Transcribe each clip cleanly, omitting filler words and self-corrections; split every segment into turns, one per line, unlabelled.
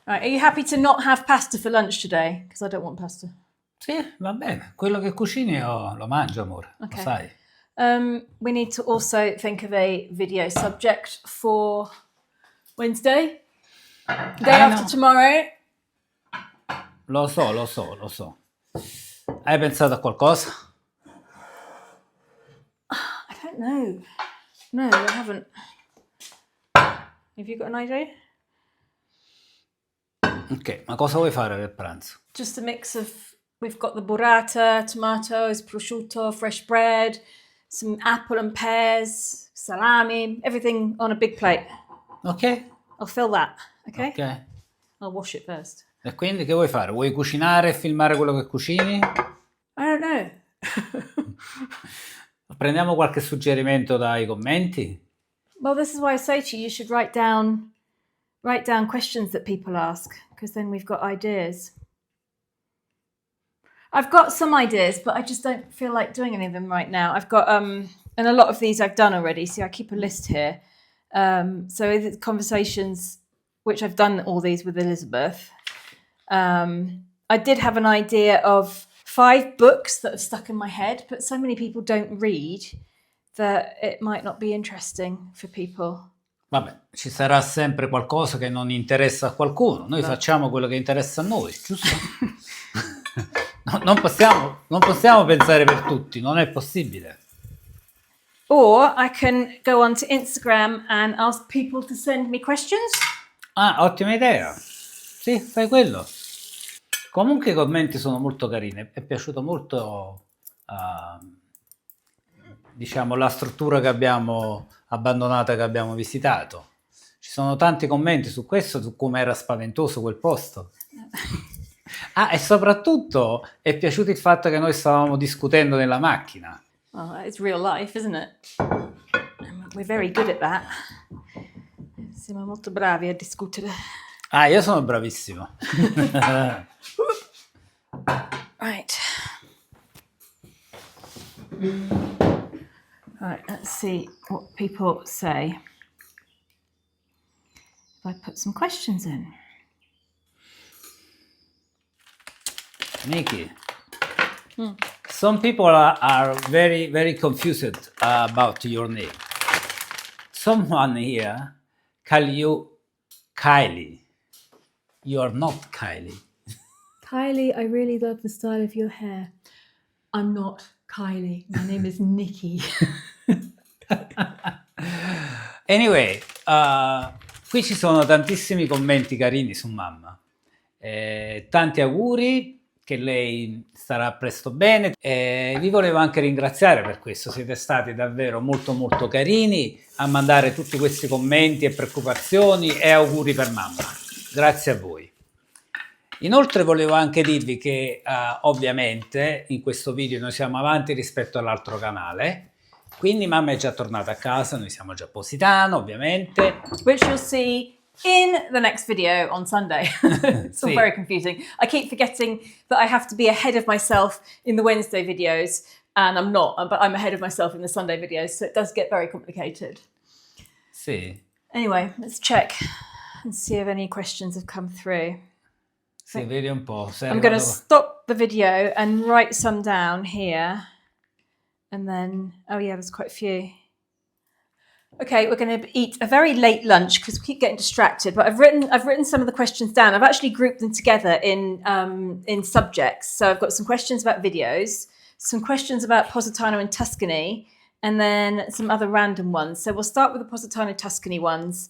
Right, are you happy to not have pasta for lunch today? Because I don't want pasta.
Sì, va bene. Quello che cucini io lo mangio, amore. Lo
Okay.
sai.
We need to also think of a video subject for Wednesday. Day after
No.
tomorrow.
Lo so. Hai pensato a qualcosa?
I don't know. No, I haven't. Have you got an idea?
Ok, ma cosa vuoi fare per pranzo?
Just a mix of, we've got the burrata, tomatoes, prosciutto, fresh bread, some apple and pears, salami, everything on a big plate.
Ok?
I'll fill that, okay?
Ok.
I'll wash it first.
E quindi che vuoi fare? Vuoi cucinare e filmare quello che cucini?
I don't know.
Prendiamo qualche suggerimento dai commenti?
Well, this is why I say to you should write down questions that people ask, because then we've got ideas. I've got some ideas, but I just don't feel like doing any of them right now. I've got and a lot of these I've done already. See, I keep a list here. So the conversations, which I've done all these with Elizabeth. I did have an idea of 5 books that have stuck in my head, but so many people don't read that it might not be interesting for people.
Vabbè, ci sarà sempre qualcosa che non interessa a qualcuno. Noi facciamo quello che interessa a noi, giusto? No, non possiamo pensare per tutti, non è possibile.
Or I can go onto Instagram and ask people to send me questions.
Ah, ottima idea. Sì, fai quello. Comunque i commenti sono molto carini. È piaciuto molto, diciamo, la struttura che abbiamo abbandonata, che abbiamo visitato. Ci sono tanti commenti su questo, su come era spaventoso quel posto. Ah, e soprattutto è piaciuto il fatto che noi stavamo discutendo nella macchina.
Well, it's real life, isn't it? We're very good at that. Siamo molto bravi a discutere.
Ah, io sono bravissimo.
Right. Right, let's see what people say. If I put some questions in.
Nikki, some people are very, very confused about your name. Someone here call you Kylie. You are not Kylie.
Kylie, I really love the style of your hair. I'm not Kylie. My name is Nikki.
Anyway, qui ci sono tantissimi commenti carini su mamma. Tanti auguri, che lei starà presto bene. Vi volevo anche ringraziare per questo, siete stati davvero molto molto carini a mandare tutti questi commenti e preoccupazioni e auguri per mamma. Grazie a voi. Inoltre volevo anche dirvi che ovviamente in questo video noi siamo avanti rispetto all'altro canale, quindi mamma è già tornata a casa, noi siamo già a Positano ovviamente.
Which you'll see in the next video on Sunday. It's all
Sì.
very confusing. I keep forgetting that I have to be ahead of myself in the Wednesday videos, and I'm not, but I'm ahead of myself in the Sunday videos, so it does get very complicated.
Sì.
Anyway, let's check and see if any questions have come through.
Sì, vedi un po'.
I'm going to stop the video and write some down here. And then, oh yeah, there's quite a few. Okay, we're going to eat a very late lunch because we keep getting distracted. But I've written some of the questions down. I've actually grouped them together in subjects. So I've got some questions about videos, some questions about Positano and Tuscany, and then some other random ones. So we'll start with the Positano Tuscany ones.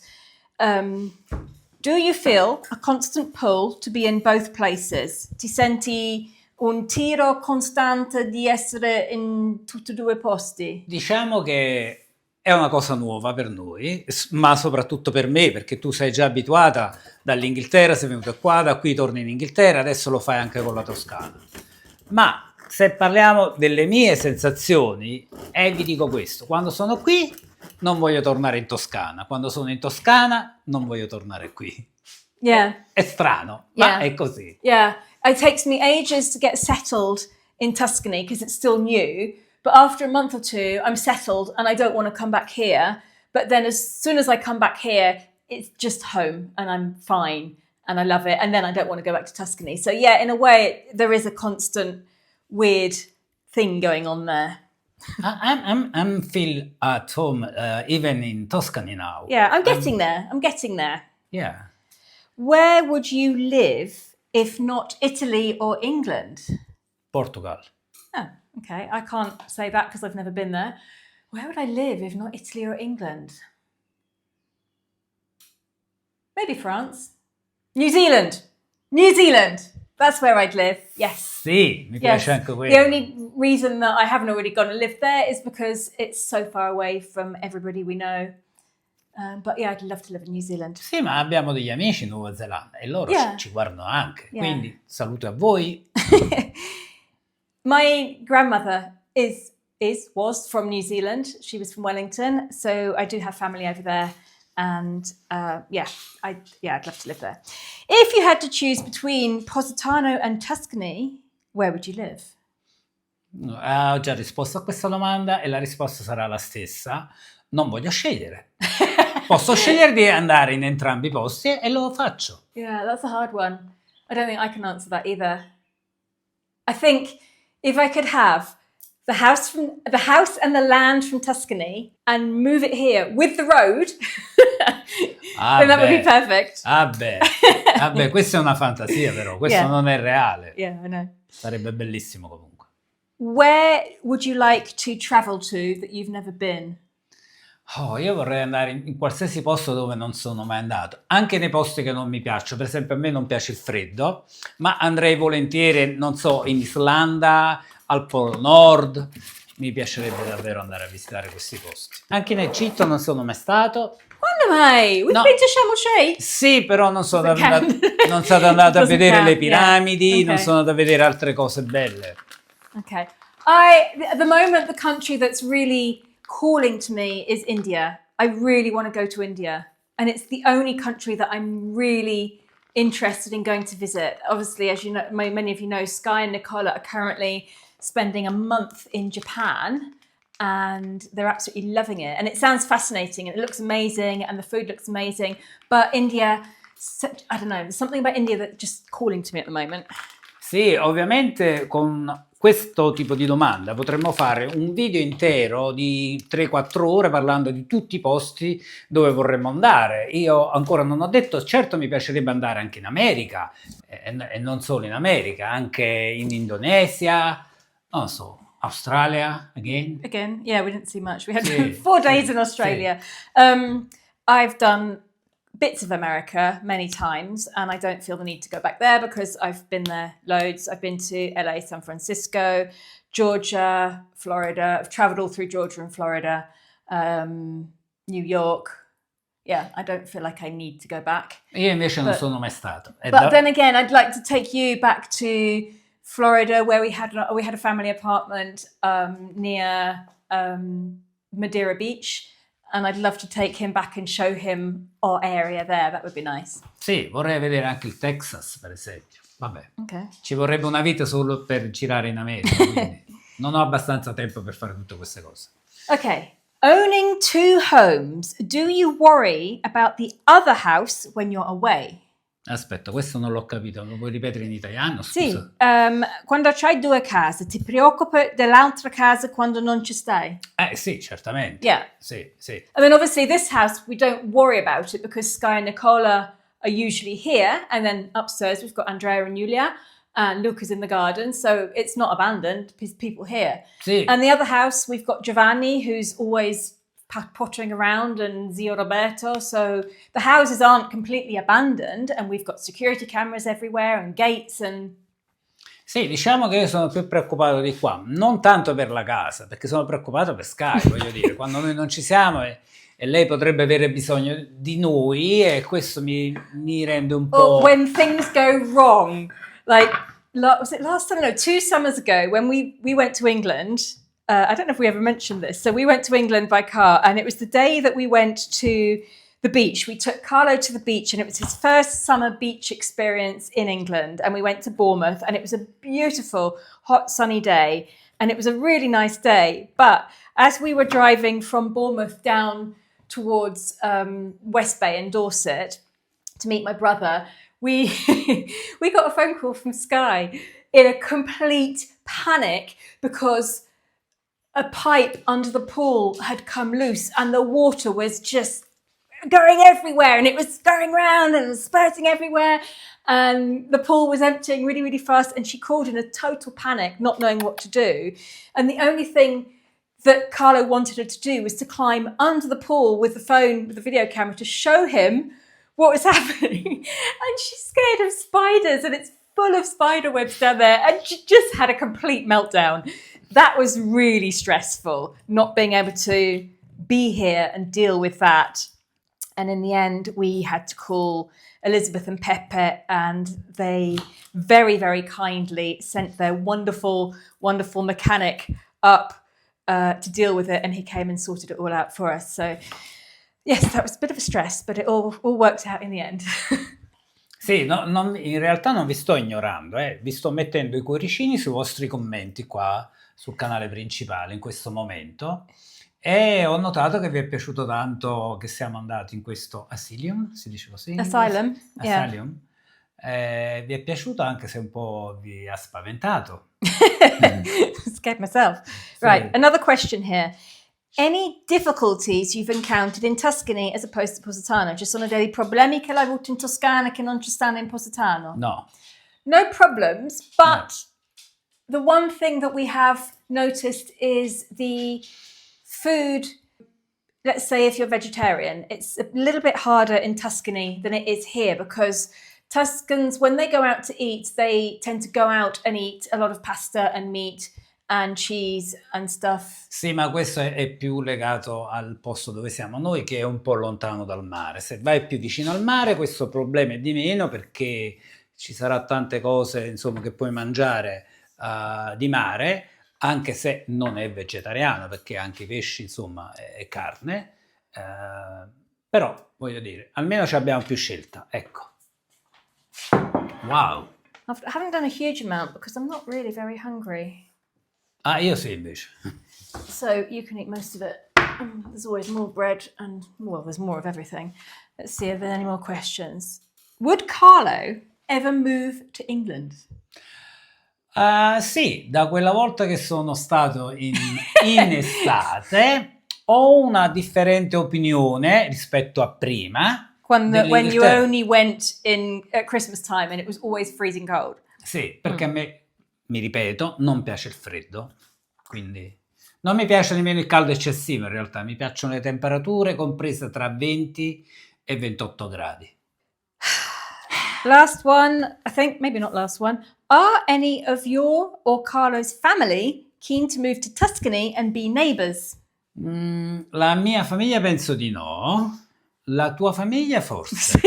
Do you feel a constant pull to be in both places? Ti senti un tiro costante di essere in tutti e 2 i posti?
Diciamo che è una cosa nuova per noi, ma soprattutto per me, perché tu sei già abituata dall'Inghilterra, sei venuta qua, da qui torni in Inghilterra, adesso lo fai anche con la Toscana. Ma se parliamo delle mie sensazioni, vi dico questo: quando sono qui non voglio tornare in Toscana, quando sono in Toscana non voglio tornare qui.
Yeah.
È strano, ma è così.
Yeah. It takes me ages to get settled in Tuscany because it's still new. But after a month or two, I'm settled and I don't want to come back here. But then as soon as I come back here, it's just home and I'm fine. and I love it. And then I don't want to go back to Tuscany. So yeah, in a way, there is a constant weird thing going on there.
I'm feel at home even in Tuscany now.
Yeah, I'm getting there. I'm getting there.
Yeah.
Where would you live if not Italy or England?
Portugal.
Oh, okay. I can't say that because I've never been there. Where would I live if not Italy or England? Maybe France. New Zealand. New Zealand. That's where I'd live. Yes.
Sì, mi piace anche quello.
The only reason that I haven't already gone and lived there is because it's so far away from everybody we know. But yeah, I'd love to live in New Zealand.
Sì, ma abbiamo degli amici in Nuova Zelanda e loro ci guardano anche.
Yeah.
Quindi saluto a voi.
My grandmother was from New Zealand. She was from Wellington, so I do have family over there. And I'd love to live there. If you had to choose between Positano and Tuscany, where would you live?
Ho già risposto a questa domanda e la risposta sarà la stessa. Non voglio scegliere. Posso scegliere di andare in entrambi i posti e lo faccio.
Yeah, that's a hard one. I don't think I can answer that either. I think if I could have the house and the land from Tuscany and move it here with the road, then that would be perfect.
Vabbè, questa è una fantasia però, questo non è reale.
Yeah, I know.
Sarebbe bellissimo comunque.
Where would you like to travel to that you've never been?
Io vorrei andare in qualsiasi posto dove non sono mai andato, anche nei posti che non mi piacciono. Per esempio, a me non piace il freddo, ma andrei volentieri, non so, in Islanda, al Polo Nord. Mi piacerebbe davvero andare a visitare questi posti. Anche in Egitto non sono mai stato.
Quando mai? We've been to Sharm el-Sheikh.
Sì, però non sono andato a vedere le piramidi, non sono andato a vedere altre cose belle.
Okay. At the moment, the country that's really calling to me is India. I really want to go to India. And it's the only country that I'm really interested in going to visit. Obviously, as you know, many of you know, Sky and Nicola are currently spending a month in Japan and they're absolutely loving it. And it sounds fascinating and it looks amazing and the food looks amazing. But India, I don't know, there's something about India that's just calling to me at the moment.
Sì, ovviamente con questo tipo di domanda potremmo fare un video intero di 3-4 ore parlando di tutti i posti dove vorremmo andare. Io ancora non ho detto, certo mi piacerebbe andare anche in America e non solo in America, anche in Indonesia, non so, Australia,
Again, yeah, we didn't see much. We had 4 days in Australia. I've done bits of America many times and I don't feel the need to go back there because I've been there loads. I've been to LA, San Francisco, Georgia, Florida. I've traveled all through Georgia and Florida, New York. Yeah, I don't feel like I need to go back.
Io invece non sono mai stato.
But then again, I'd like to take you back to Florida where we had a family apartment near Madeira Beach. And I'd love to take him back and show him our area there. That would be nice.
Sì, vorrei vedere anche il Texas, per esempio. Vabbè,
okay.
Ci vorrebbe una vita solo per girare in America, quindi non ho abbastanza tempo per fare tutte queste cose.
Okay. Owning 2 homes, do you worry about the other house when you're away?
Aspetta, questo non l'ho capito, lo puoi ripetere in italiano? Scusa.
Sì, quando c'hai 2 case, ti preoccupi dell'altra casa quando non ci stai?
Sì, certamente.
Yeah.
Sì.
I mean, obviously this house, we don't worry about it because Sky and Nicola are usually here. And then upstairs, we've got Andrea and Julia and Luca's in the garden. So it's not abandoned, there's people here.
Sì.
And the other house, we've got Giovanni, who's always pottering around, and Zio Roberto. So the houses aren't completely abandoned and we've got security cameras everywhere and gates and...
Sì, diciamo che io sono più preoccupato di qua, non tanto per la casa, perché sono preoccupato per Sky, voglio dire, quando noi non ci siamo e lei potrebbe avere bisogno di noi e questo mi rende un po'...
when things go wrong, like, was it last time? No, 2 summers ago when we went to England... I don't know if we ever mentioned this. So we went to England by car and it was the day that we went to the beach. We took Carlo to the beach and it was his first summer beach experience in England. And we went to Bournemouth and it was a beautiful, hot, sunny day. And it was a really nice day. But as we were driving from Bournemouth down towards West Bay and Dorset to meet my brother, we we got a phone call from Sky in a complete panic because a pipe under the pool had come loose and the water was just going everywhere and it was going round and spurting everywhere and the pool was emptying really, really fast, and she called in a total panic, not knowing what to do. And the only thing that Carlo wanted her to do was to climb under the pool with the phone, with the video camera, to show him what was happening. And she's scared of spiders and it's full of spider webs down there, and she just had a complete meltdown. That was really stressful, not being able to be here and deal with that. And in the end, we had to call Elizabeth and Pepe, and they very, very kindly sent their wonderful, wonderful mechanic up to deal with it, and he came and sorted it all out for us. So yes, that was a bit of a stress, but it all worked out in the end.
Sì, in realtà non vi sto ignorando, vi sto mettendo i cuoricini sui vostri commenti qua sul canale principale in questo momento, e ho notato che vi è piaciuto tanto che siamo andati in questo asylum, si dice così?
Asylum, yeah.
Asylum. Vi è piaciuto anche se un po' vi ha spaventato.
Scared myself. Right, another question here. Any difficulties you've encountered in Tuscany as opposed to Positano? Ci sono dei problemi che l'hai avuto in Toscana che non ci stanno in Positano?
No.
No problems, but the one thing that we have noticed is the food. Let's say if you're vegetarian, it's a little bit harder in Tuscany than it is here, because Tuscans, when they go out to eat, they tend to go out and eat a lot of pasta and meat and cheese and stuff.
Sì, ma questo è più legato al posto dove siamo noi, che è un po' lontano dal mare. Se vai più vicino al mare, questo problema è di meno, perché ci sarà tante cose, insomma, che puoi mangiare di mare, anche se non è vegetariano, perché anche i pesci, insomma, è carne. Però, voglio dire, almeno ci abbiamo più scelta, ecco. Wow!
I haven't done a huge amount because I'm not really very hungry.
Ah, io sì, invece.
So you can eat most of it. There's always more bread and, well, there's more of everything. Let's see if there are any more questions. Would Carlo ever move to England?
Sì, da quella volta che sono stato in estate ho una differente opinione rispetto a prima.
When you only went in at Christmas time and it was always freezing cold.
Sì, perché a me, mi ripeto, non piace il freddo, quindi non mi piace nemmeno il caldo eccessivo in realtà, mi piacciono le temperature comprese tra 20 e 28 gradi.
Last one, I think, maybe not last one. Are any of your or Carlo's family keen to move to Tuscany and be neighbours?
La mia famiglia penso di no. La tua famiglia forse?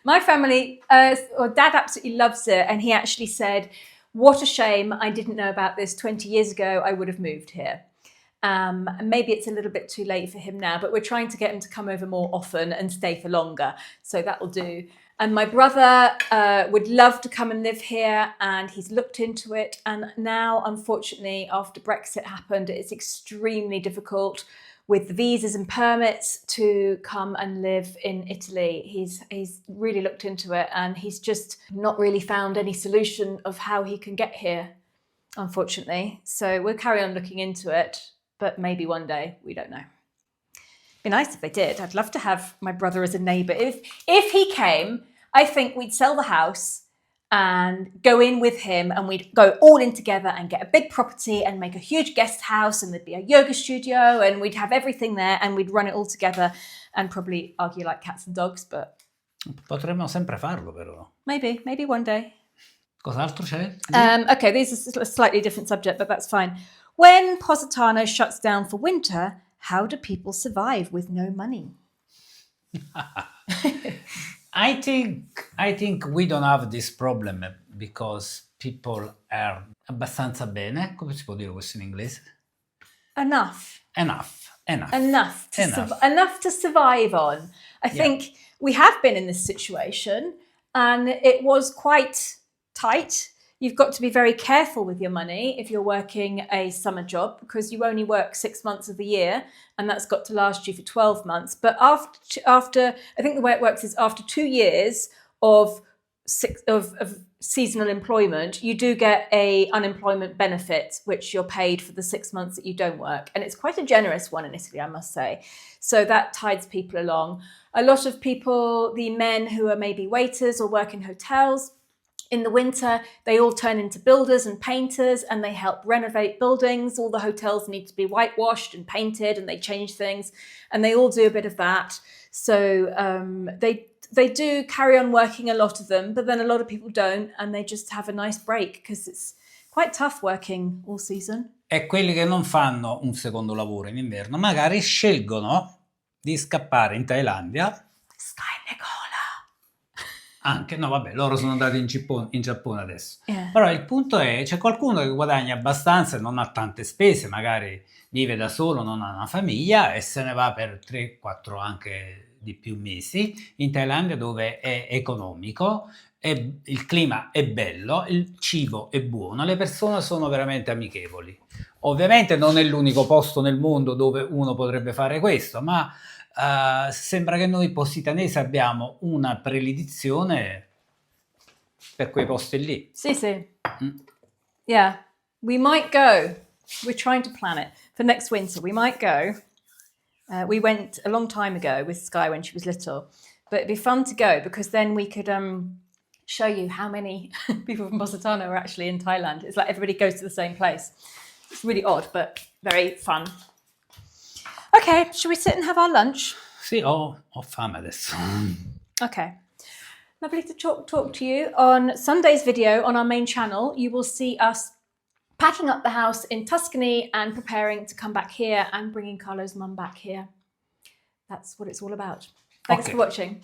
My family, or Dad absolutely loves it, and he actually said, what a shame I didn't know about this 20 years ago, I would have moved here. Maybe it's a little bit too late for him now, but we're trying to get him to come over more often and stay for longer, so that will do. And my brother would love to come and live here, and he's looked into it, and now, unfortunately, after Brexit happened, it's extremely difficult with the visas and permits to come and live in Italy. He's really looked into it, and he's just not really found any solution of how he can get here, unfortunately. So we'll carry on looking into it, but maybe one day, we don't know. Be nice if they did. I'd love to have my brother as a neighbour. If he came, I think we'd sell the house and go in with him, and we'd go all in together and get a big property and make a huge guest house, and there'd be a yoga studio, and we'd have everything there, and we'd run it all together and probably argue like cats and dogs, but...
Potremmo sempre farlo, però.
Maybe one day.
Cos'altro c'è?
Okay, this is a slightly different subject, but that's fine. When Positano shuts down for winter, how do people survive with no money?
I think we don't have this problem because people are abbastanza bene. Come si può dire questo in inglese?
Enough to survive on. I think we have been in this situation, and it was quite tight. You've got to be very careful with your money if you're working a summer job, because you only work 6 months of the year, and that's got to last you for 12 months. But after I think the way it works is after 2 years of seasonal employment, you do get a unemployment benefit, which you're paid for the 6 months that you don't work. And it's quite a generous one in Italy, I must say. So that tides people along. A lot of people, the men who are maybe waiters or work in hotels, in the winter, they all turn into builders and painters and they help renovate buildings. All the hotels need to be whitewashed and painted and they change things and they all do a bit of that. So they do carry on working, a lot of them, but then a lot of people don't and they just have a nice break because it's quite tough working all season.
E quelli che non fanno un secondo lavoro in inverno magari scelgono di scappare in Thailandia.
Sky Nicola.
Anche, no vabbè, loro sono andati in Giappone adesso.
Yeah.
Però il punto è, c'è qualcuno che guadagna abbastanza, non ha tante spese, magari vive da solo, non ha una famiglia e se ne va per 3-4 anche di più mesi in Thailandia dove è economico, il clima è bello, il cibo è buono, le persone sono veramente amichevoli. Ovviamente non è l'unico posto nel mondo dove uno potrebbe fare questo, ma sembra che noi positanesi abbiamo una predilezione per quei posti lì.
Sì, sì. Yeah, we might go. We're trying to plan it for next winter. We might go. We went a long time ago with Sky when she was little, but it'd be fun to go because then we could show you how many people from Positano are actually in Thailand. It's like everybody goes to the same place. It's really odd, but very fun. Okay, should we sit and have our lunch?
Sì, ho fame adesso.
Okay. Lovely to talk to you. On Sunday's video on our main channel, you will see us packing up the house in Tuscany and preparing to come back here and bringing Carlo's mum back here. That's what it's all about. Thanks for watching.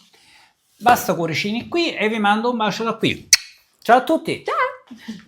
Basta cuoricini qui e vi mando un bacio da qui. Ciao a tutti!
Ciao!